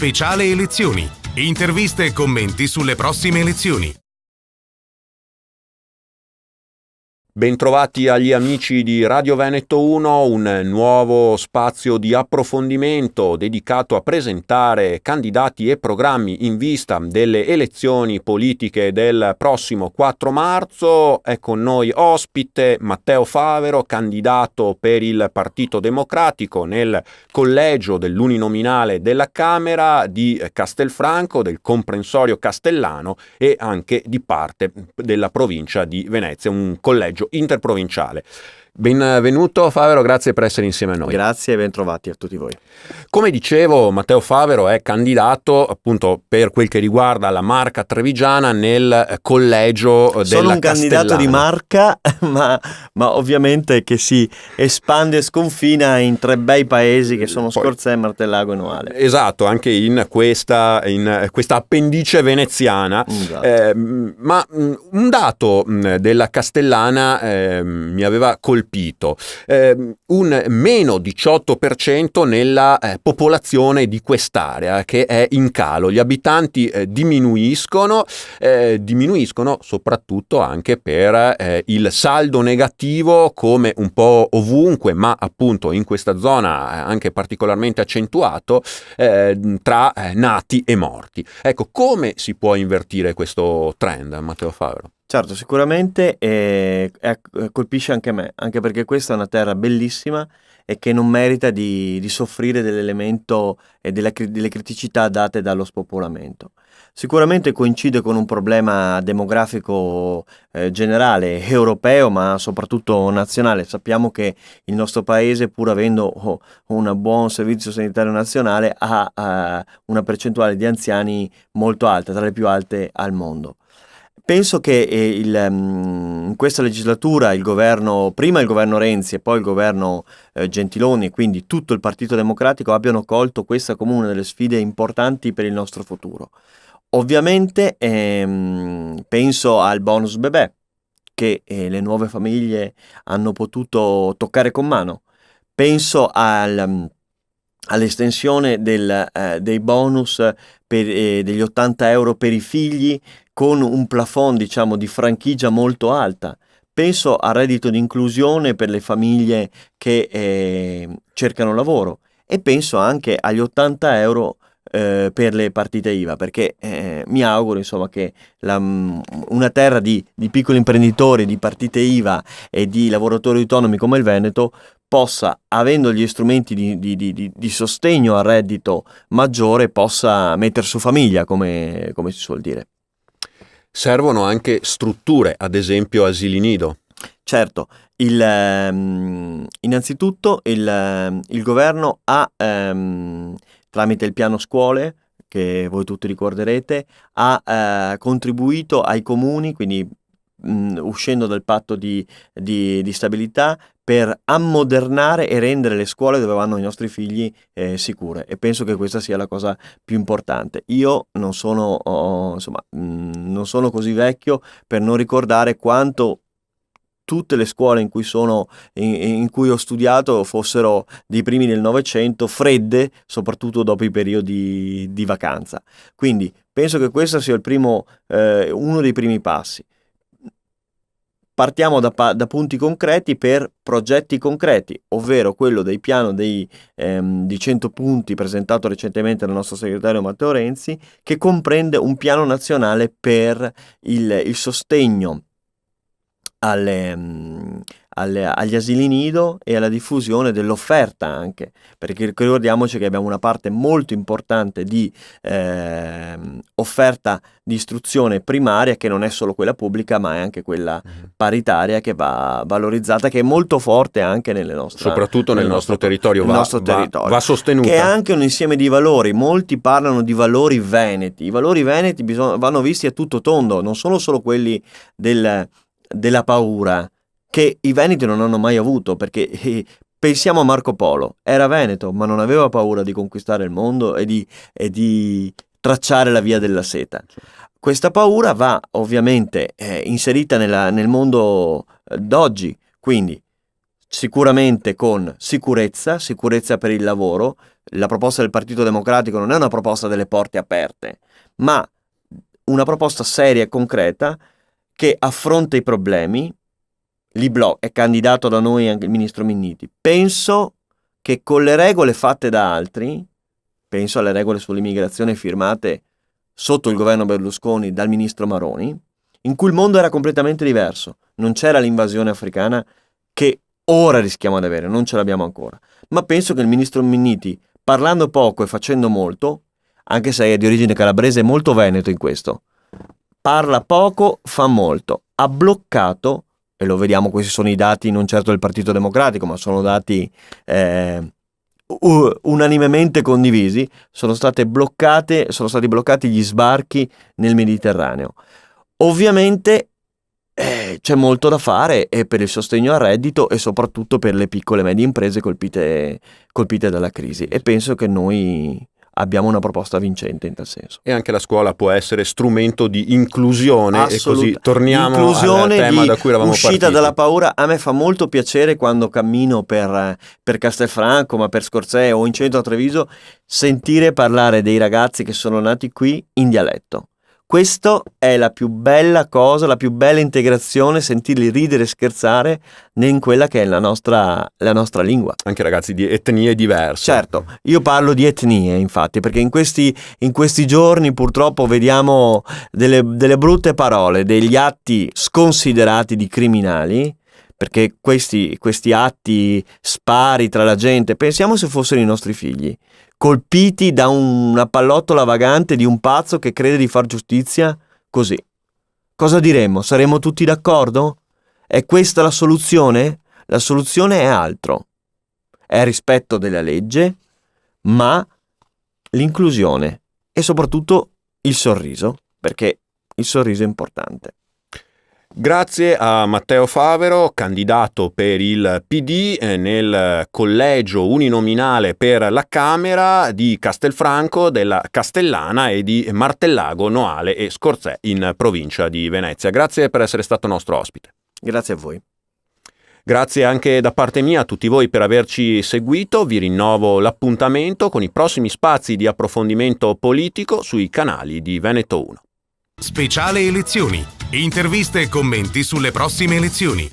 speciale elezioni. Interviste e commenti sulle prossime elezioni. Bentrovati agli amici di Radio Veneto 1, un nuovo spazio di approfondimento dedicato a presentare candidati e programmi in vista delle elezioni politiche del prossimo 4 marzo. È con noi ospite Matteo Favero, candidato per il Partito Democratico nel collegio dell'uninominale della Camera di Castelfranco, del comprensorio castellano e anche di parte della provincia di Venezia, un collegio interprovinciale. Benvenuto Favero, grazie per essere insieme a noi. Grazie e ben trovati a tutti voi. Come dicevo, Matteo Favero è candidato appunto per quel che riguarda la Marca trevigiana nel collegio della Castellana. Sono un candidato di Marca, ma ovviamente che si espande e sconfina in 3 bei paesi che sono Scorzè, Martellago e Noale. Esatto, anche in questa appendice veneziana. Esatto. Ma un dato della Castellana mi aveva colpito. Un meno 18% nella popolazione di quest'area, che è in calo. Gli abitanti diminuiscono soprattutto anche per il saldo negativo, come un po' ovunque, ma appunto in questa zona anche particolarmente accentuato, tra nati e morti. Ecco, come si può invertire questo trend, Matteo Favero? Certo, sicuramente colpisce anche me, anche perché questa è una terra bellissima e che non merita di soffrire dell'elemento e delle criticità date dallo spopolamento. Sicuramente coincide con un problema demografico generale, europeo, ma soprattutto nazionale. Sappiamo che il nostro paese, pur avendo un buon servizio sanitario nazionale, ha una percentuale di anziani molto alta, tra le più alte al mondo. Penso che in questa legislatura prima il governo Renzi e poi il governo Gentiloni, quindi tutto il Partito Democratico, abbiano colto questa come una delle sfide importanti per il nostro futuro. Ovviamente penso al bonus bebè, che le nuove famiglie hanno potuto toccare con mano. Penso all'estensione dei bonus degli 80 euro per i figli, con un plafond, diciamo, di franchigia molto alta. Penso al reddito di inclusione per le famiglie che cercano lavoro, e penso anche agli 80 euro per le partite IVA, perché mi auguro, insomma, che una terra di piccoli imprenditori, di partite IVA e di lavoratori autonomi come il Veneto possa, avendo gli strumenti di sostegno al reddito maggiore, possa mettere su famiglia, come si suol dire. Servono anche strutture, ad esempio asili nido. Certo, innanzitutto il governo ha, tramite il piano scuole, che voi tutti ricorderete, ha contribuito ai comuni, quindi uscendo dal patto di stabilità, per ammodernare e rendere le scuole dove vanno i nostri figli sicure, e penso che questa sia la cosa più importante. Io non sono così vecchio per non ricordare quanto tutte le scuole in cui ho studiato fossero dei primi del Novecento, fredde, soprattutto dopo i periodi di vacanza. Quindi penso che questo sia uno dei primi passi. Partiamo da punti concreti per progetti concreti, ovvero quello del piano di 100 punti presentato recentemente dal nostro segretario Matteo Renzi, che comprende un piano nazionale per il sostegno agli asili nido e alla diffusione dell'offerta, anche perché ricordiamoci che abbiamo una parte molto importante di offerta di istruzione primaria, che non è solo quella pubblica ma è anche quella paritaria, che va valorizzata, che è molto forte anche soprattutto nel nostro territorio, va sostenuta, che è anche un insieme di valori. Molti parlano di valori veneti. I valori veneti vanno visti a tutto tondo, non sono solo quelli della paura, che i veneti non hanno mai avuto, perché pensiamo a Marco Polo, era veneto ma non aveva paura di conquistare il mondo e di tracciare la via della seta. Questa paura va ovviamente inserita nel mondo d'oggi, quindi sicuramente con sicurezza per il lavoro, la proposta del Partito Democratico non è una proposta delle porte aperte, ma una proposta seria e concreta che affronta i problemi, è candidato da noi anche il ministro Minniti. Penso che con le regole fatte da altri, penso alle regole sull'immigrazione firmate sotto il governo Berlusconi dal ministro Maroni, in cui il mondo era completamente diverso, non c'era l'invasione africana che ora rischiamo di avere, non ce l'abbiamo ancora, ma penso che il ministro Minniti, parlando poco e facendo molto, anche se è di origine calabrese, è molto veneto in questo, parla poco, fa molto, ha bloccato, e lo vediamo, questi sono i dati non certo del Partito Democratico, ma sono dati unanimemente condivisi, sono stati bloccati gli sbarchi nel Mediterraneo. Ovviamente c'è molto da fare e per il sostegno al reddito e soprattutto per le piccole e medie imprese colpite dalla crisi, e penso che noi abbiamo una proposta vincente in tal senso. E anche la scuola può essere strumento di inclusione, e così torniamo al tema da cui eravamo uscita partiti. dalla paura. A me fa molto piacere quando cammino per Castelfranco, ma per Scorzè o in centro a Treviso, sentire parlare dei ragazzi che sono nati qui in dialetto. Questo è la più bella cosa, la più bella integrazione, sentirli ridere e scherzare in quella che è la nostra lingua. Anche ragazzi di etnie diverse. Certo, io parlo di etnie, infatti, perché in questi giorni purtroppo vediamo delle brutte parole, degli atti sconsiderati di criminali, perché questi atti spari tra la gente, pensiamo se fossero i nostri figli, colpiti da una pallottola vagante di un pazzo che crede di far giustizia così. Cosa diremmo? Saremmo tutti d'accordo? È questa la soluzione? La soluzione è altro. È rispetto della legge, ma l'inclusione e soprattutto il sorriso, perché il sorriso è importante. Grazie a Matteo Favero, candidato per il PD nel collegio uninominale per la Camera di Castelfranco, della Castellana e di Martellago, Noale e Scorzè in provincia di Venezia. Grazie per essere stato nostro ospite. Grazie a voi. Grazie anche da parte mia a tutti voi per averci seguito. Vi rinnovo l'appuntamento con i prossimi spazi di approfondimento politico sui canali di Veneto 1. Speciale elezioni. Interviste e commenti sulle prossime elezioni.